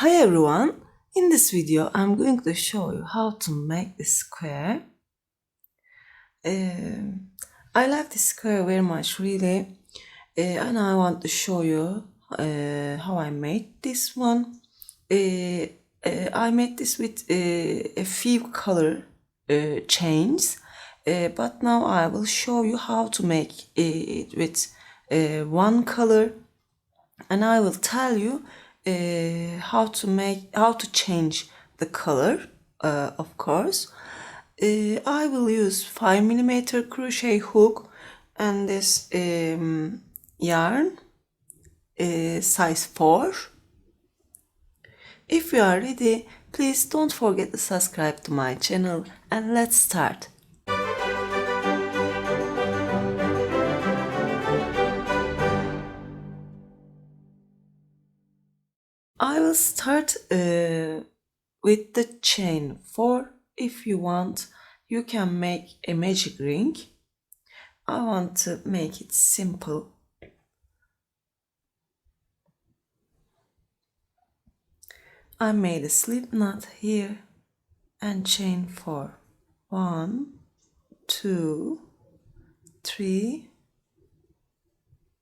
Hi everyone, in this video I'm going to show you how to make this square. I like this square very much really, and I want to show you how I made this one. I made this with a few color chains, but now I will show you how to make it with one color, and I will tell you how to change the color, of course. I will use 5mm crochet hook and this yarn size 4. If you are ready, please don't forget to subscribe to my channel, and let's start. I will start with the chain 4. If you want, you can make a magic ring. I want to make it simple. I made a slip knot here and chain 4. 1, 2, 3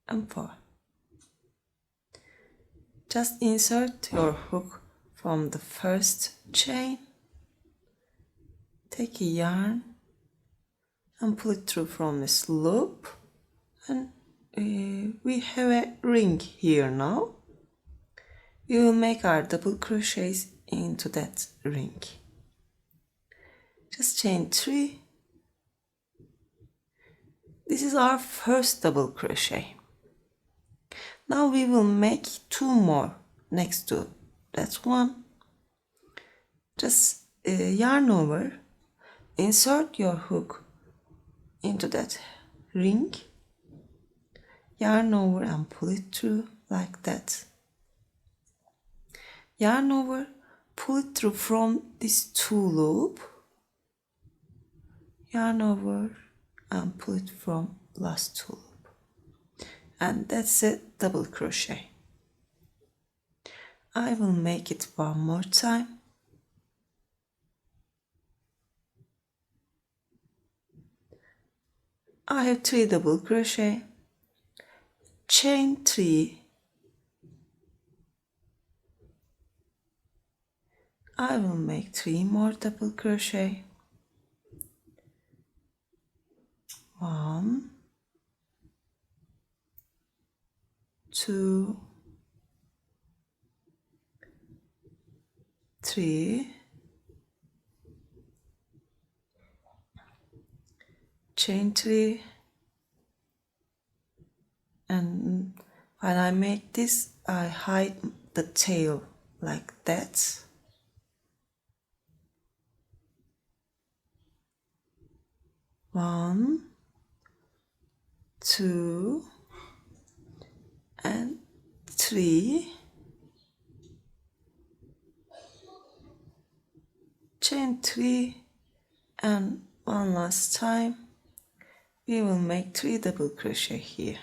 and 4. Just insert your hook from the first chain, take a yarn and pull it through from this loop, and we have a ring here now. We will make our double crochets into that ring. Just chain 3. This is our first double crochet. Now we will make 2 more next to that one. Just yarn over, insert your hook into that ring, yarn over and pull it through like that. Yarn over, pull it through from this 2 loop, yarn over and pull it from last 2 loop, and that's a double crochet. I will make it one more time. I have 3 double crochet, chain 3. I will make 3 more double crochet. 1, 2, 3, chain 3, and when I make this, I hide the tail like that. One, 2 and 3, chain 3, and one last time we will make 3 double crochet here.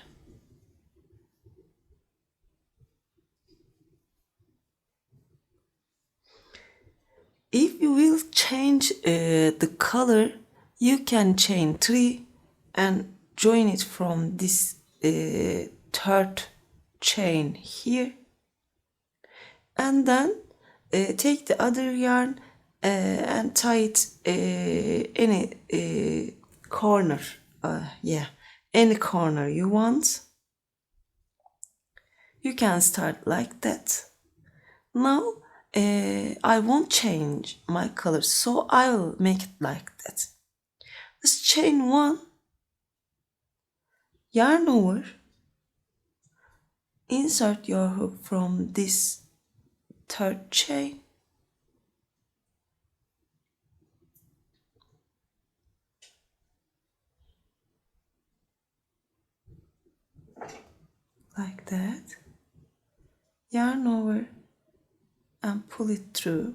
If you will change the color, you can chain 3 and join it from this 3rd chain here, and then take the other yarn and tie it any corner, any corner you want. You can start like that. Now I won't change my color, so I will make it like that. Let's chain 1, yarn over, insert your hook from this 3rd chain, like that, yarn over and pull it through.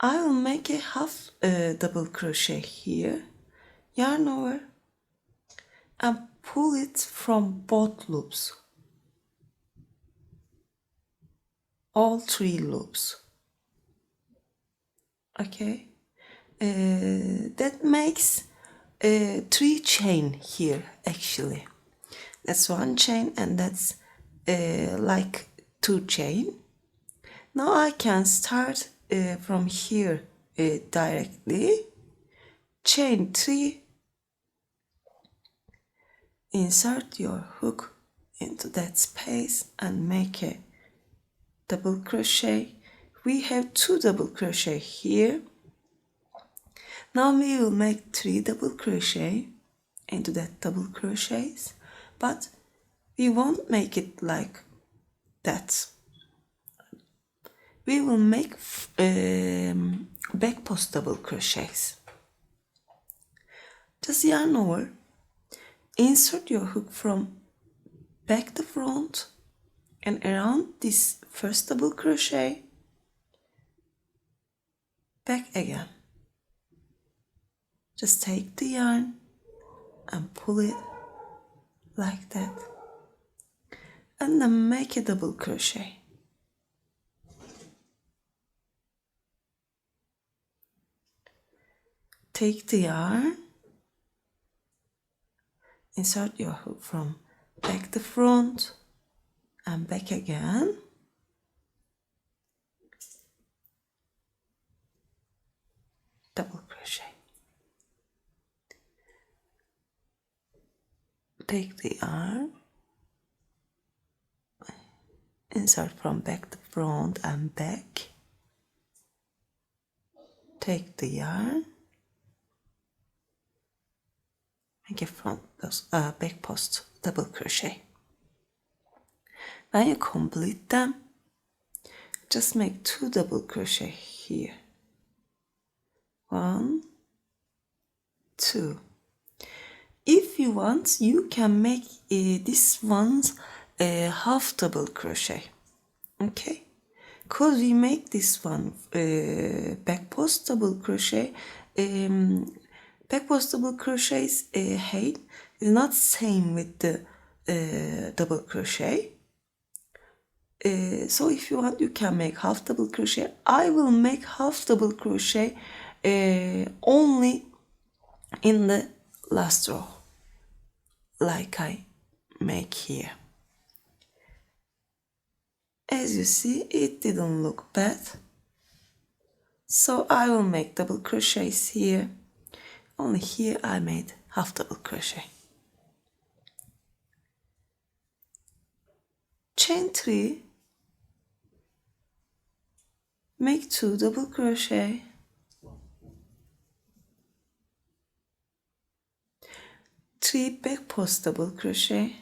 I will make a half double crochet here, yarn over and pull it from both loops. all 3 loops. Okay, that makes 3 chain here actually. That's 1 chain and that's like 2 chain. Now I can start from here directly. Chain 3, insert your hook into that space and make a double crochet. We have 2 double crochet here. Now we will make 3 double crochet into that double crochets, but we won't make it like that. We will make back post double crochets. Just yarn over, insert your hook from back to front and around this first double crochet, back again. Just take the yarn and pull it like that and then make a double crochet. Take the yarn, insert your hook from back to front and back again. Double crochet. Take the yarn, insert from back to front and back. Take the yarn, make a front post, back post double crochet. When you complete them, just make 2 double crochet here. 1, 2. If you want, you can make this one's half double crochet. Okay, because we make this one back post double crochet. Back post double crochets height is not same with the double crochet. So if you want, you can make half double crochet. I will make half double crochet only in the last row, like I make here. As you see, it didn't look bad, so I will make double crochets here. Only here I made half double crochet. Chain 3, make 2 double crochet, 3 back post double crochet,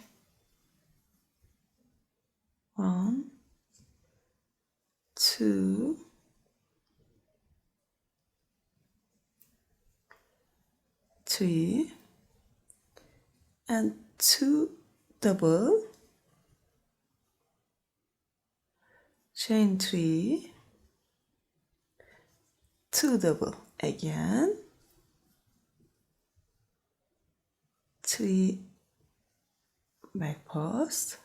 1, 2, 3, and 2 double, chain 3, 2 double again, 3 back post,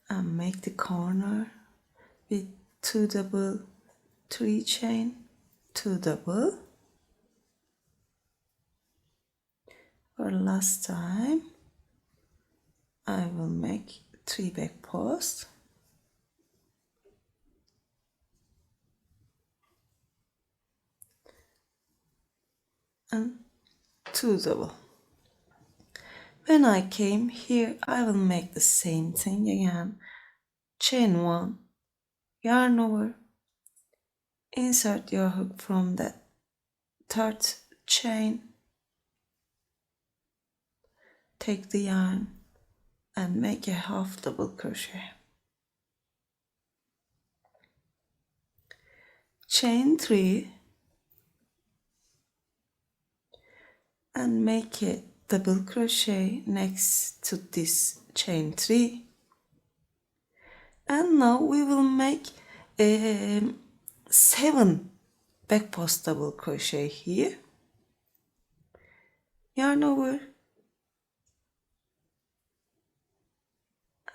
and make the corner with 2 double, 3 chain, 2 double. For last time, I will make 3 back post and 2 double. When I came here, I will make the same thing again. Chain 1, yarn over, insert your hook from the 3rd chain, take the yarn and make a half double crochet. Chain 3 and make a double crochet next to this chain 3. And now we will make 7 back post double crochet here. yarn over,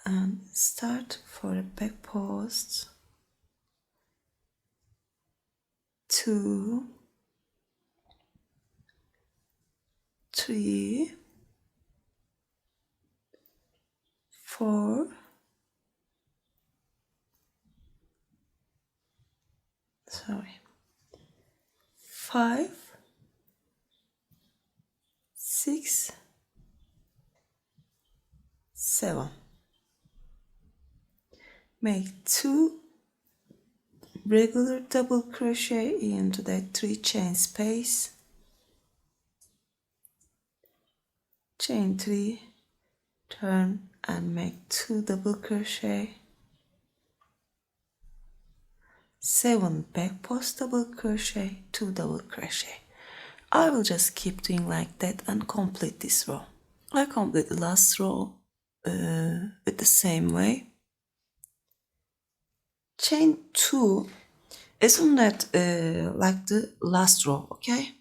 and start for a back post, 2, 3, 4, sorry, 5, 6, 7. Make 2 regular double crochet into that 3 chain space, chain 3, turn and make 2 double crochet, 7 back post double crochet, 2 double crochet. I will just keep doing like that and complete this row. I complete the last row with the same way. Chain 2 isn't that like the last row, okay?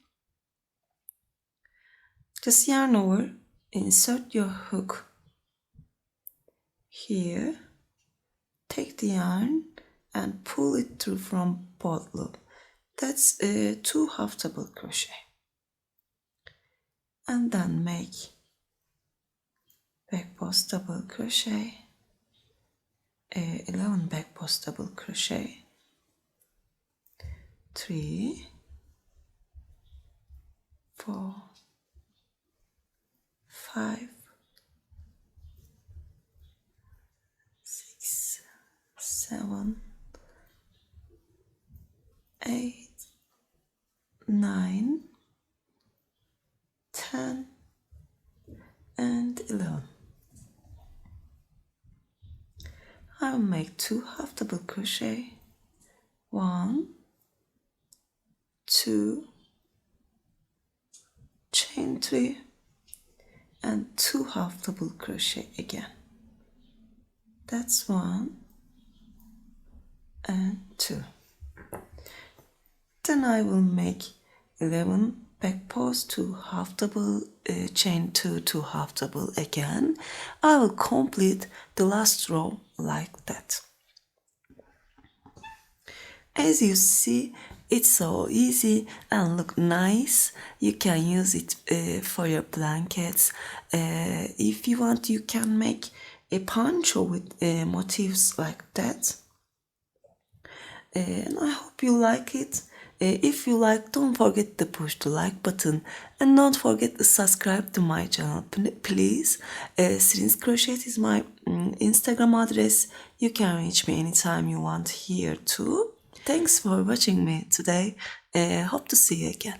Just yarn over, insert your hook here, take the yarn and pull it through from both loop. That's 2 half double crochet. And then make back post double crochet, 11 back post double crochet, 3, 4, 5, 6, 7, 8, 9, 10, and 11. I will make 2 half double crochet, 1, 2, chain 3, and 2 half double crochet again. That's 1 and 2. Then I will make 11 back post, 2 half double, chain 2, 2 half double again. I will complete the last row like that. As you see, it's so easy and look nice. You can use it for your blankets. If you want, you can make a poncho with motifs like that. And I hope you like it. If you like, don't forget to push the like button and don't forget to subscribe to my channel, please. Since Crochet is my Instagram address, you can reach me anytime you want here too. Thanks for watching me today. Hope to see you again.